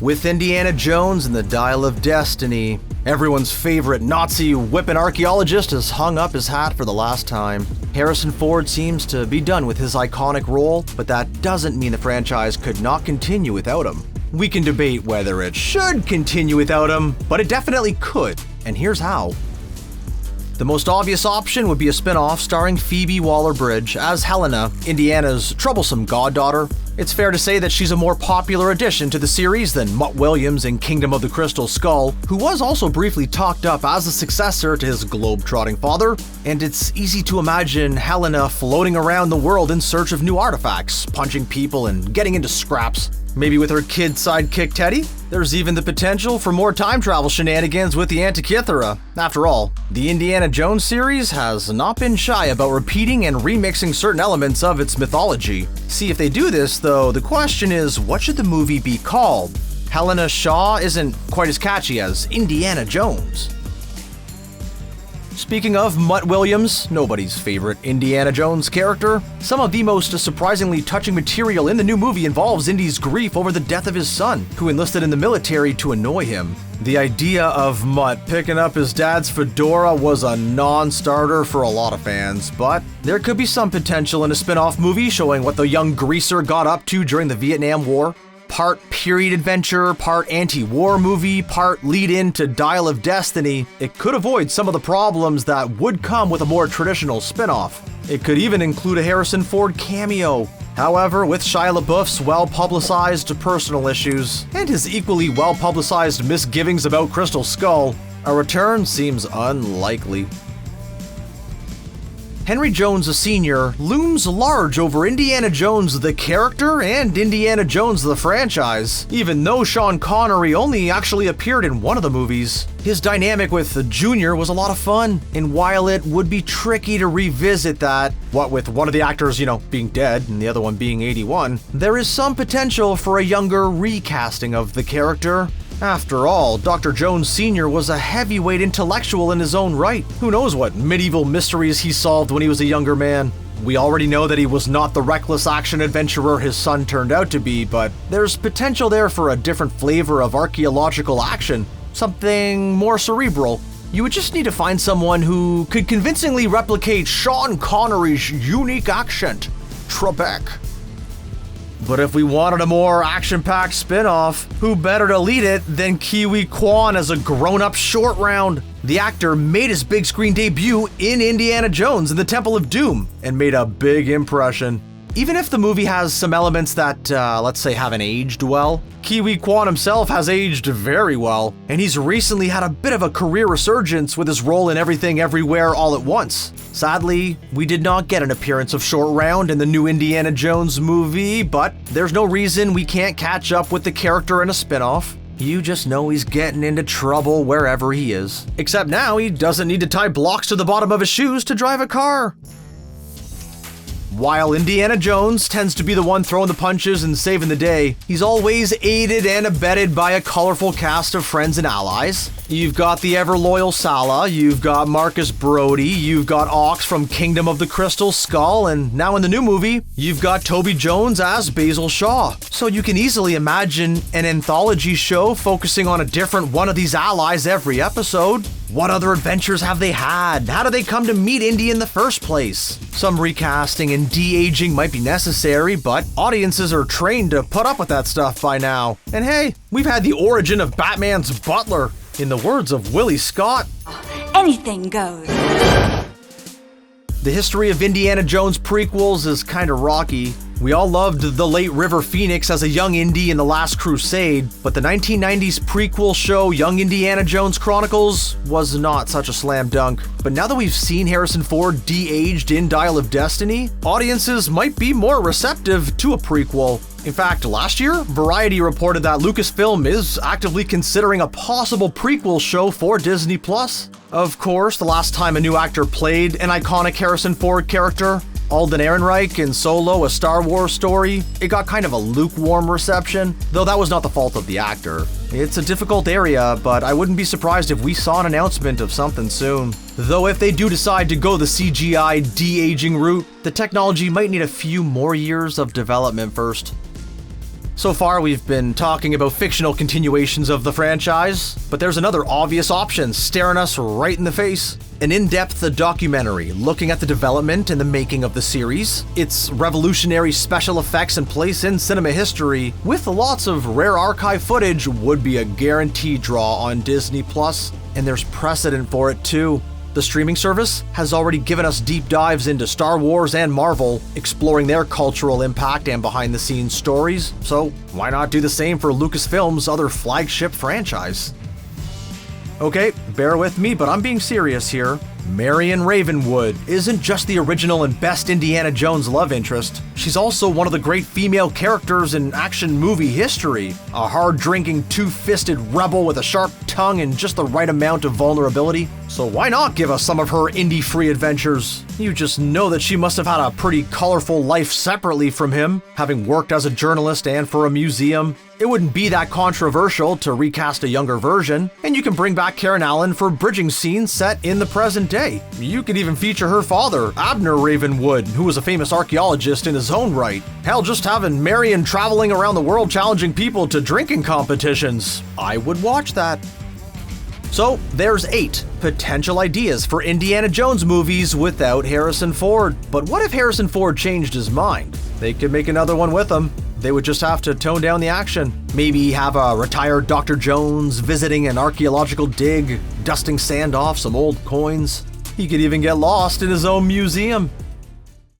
With Indiana Jones and the Dial of Destiny, everyone's favorite Nazi whipping archaeologist has hung up his hat for the last time. Harrison Ford seems to be done with his iconic role, but that doesn't mean the franchise could not continue without him. We can debate whether it should continue without him, but it definitely could, and here's how. The most obvious option would be a spin-off starring Phoebe Waller-Bridge as Helena, Indiana's troublesome goddaughter. It's fair to say that she's a more popular addition to the series than Mutt Williams in Kingdom of the Crystal Skull, who was also briefly talked up as a successor to his globe-trotting father, and it's easy to imagine Helena floating around the world in search of new artifacts, punching people and getting into scraps. Maybe with her kid sidekick Teddy? There's even the potential for more time travel shenanigans with the Antikythera. After all, the Indiana Jones series has not been shy about repeating and remixing certain elements of its mythology. See, if they do this, though, the question is, what should the movie be called? Helena Shaw isn't quite as catchy as Indiana Jones. Speaking of Mutt Williams, nobody's favorite Indiana Jones character, some of the most surprisingly touching material in the new movie involves Indy's grief over the death of his son, who enlisted in the military to annoy him. The idea of Mutt picking up his dad's fedora was a non-starter for a lot of fans, but there could be some potential in a spin-off movie showing what the young greaser got up to during the Vietnam War. Part period adventure, part anti-war movie, part lead-in to Dial of Destiny, it could avoid some of the problems that would come with a more traditional spin-off. It could even include a Harrison Ford cameo. However, with Shia LaBeouf's well-publicized personal issues, and his equally well-publicized misgivings about Crystal Skull, a return seems unlikely. Henry Jones Sr. looms large over Indiana Jones the character and Indiana Jones the franchise, even though Sean Connery only actually appeared in one of the movies. His dynamic with Junior was a lot of fun, and while it would be tricky to revisit that, what with one of the actors, being dead and the other one being 81, there is some potential for a younger recasting of the character. After all, Dr. Jones Sr. was a heavyweight intellectual in his own right. Who knows what medieval mysteries he solved when he was a younger man? We already know that he was not the reckless action adventurer his son turned out to be, but there's potential there for a different flavor of archaeological action, something more cerebral. You would just need to find someone who could convincingly replicate Sean Connery's unique accent, Trebek. But if we wanted a more action-packed spin-off, who better to lead it than Kiwi Kwan as a grown-up short round? The actor made his big screen debut in Indiana Jones and the Temple of Doom and made a big impression. Even if the movie has some elements that, let's say, haven't aged well, Kiwi Kwan himself has aged very well, and he's recently had a bit of a career resurgence with his role in Everything Everywhere All at Once. Sadly, we did not get an appearance of Short Round in the new Indiana Jones movie, but there's no reason we can't catch up with the character in a spin-off. You just know he's getting into trouble wherever he is. Except now he doesn't need to tie blocks to the bottom of his shoes to drive a car. While Indiana Jones tends to be the one throwing the punches and saving the day, he's always aided and abetted by a colorful cast of friends and allies. You've got the ever-loyal Sala, you've got Marcus Brody, you've got Ox from Kingdom of the Crystal Skull, and now in the new movie, you've got Toby Jones as Basil Shaw. So you can easily imagine an anthology show focusing on a different one of these allies every episode. What other adventures have they had? How did they come to meet Indy in the first place? Some recasting and de-aging might be necessary, but audiences are trained to put up with that stuff by now. And hey, we've had the origin of Batman's butler. In the words of Willie Scott, anything goes. The history of Indiana Jones prequels is kinda rocky. We all loved the late River Phoenix as a young Indy in The Last Crusade, but the 1990s prequel show Young Indiana Jones Chronicles was not such a slam dunk. But now that we've seen Harrison Ford de-aged in Dial of Destiny, audiences might be more receptive to a prequel. In fact, last year, Variety reported that Lucasfilm is actively considering a possible prequel show for Disney+. Of course, the last time a new actor played an iconic Harrison Ford character, Alden Ehrenreich in Solo, A Star Wars Story, it got kind of a lukewarm reception, though that was not the fault of the actor. It's a difficult area, but I wouldn't be surprised if we saw an announcement of something soon. Though if they do decide to go the CGI de-aging route, the technology might need a few more years of development first. So far, we've been talking about fictional continuations of the franchise, but there's another obvious option staring us right in the face. An in-depth documentary looking at the development and the making of the series, its revolutionary special effects and place in cinema history, with lots of rare archive footage, would be a guaranteed draw on Disney+, and there's precedent for it too. The streaming service has already given us deep dives into Star Wars and Marvel, exploring their cultural impact and behind-the-scenes stories, so why not do the same for Lucasfilm's other flagship franchise? Okay, bear with me, but I'm being serious here. Marion Ravenwood isn't just the original and best Indiana Jones love interest, she's also one of the great female characters in action movie history. A hard-drinking, two-fisted rebel with a sharp tongue and just the right amount of vulnerability. So why not give us some of her indie-free adventures? You just know that she must have had a pretty colorful life separately from him, having worked as a journalist and for a museum. It wouldn't be that controversial to recast a younger version, and you can bring back Karen Allen for bridging scenes set in the present day. You could even feature her father, Abner Ravenwood, who was a famous archaeologist in his own right. Hell, just having Marion traveling around the world challenging people to drinking competitions. I would watch that. So, there's 8 potential ideas for Indiana Jones movies without Harrison Ford. But what if Harrison Ford changed his mind? They could make another one with him. They would just have to tone down the action. Maybe have a retired Dr. Jones visiting an archaeological dig, dusting sand off some old coins. He could even get lost in his own museum.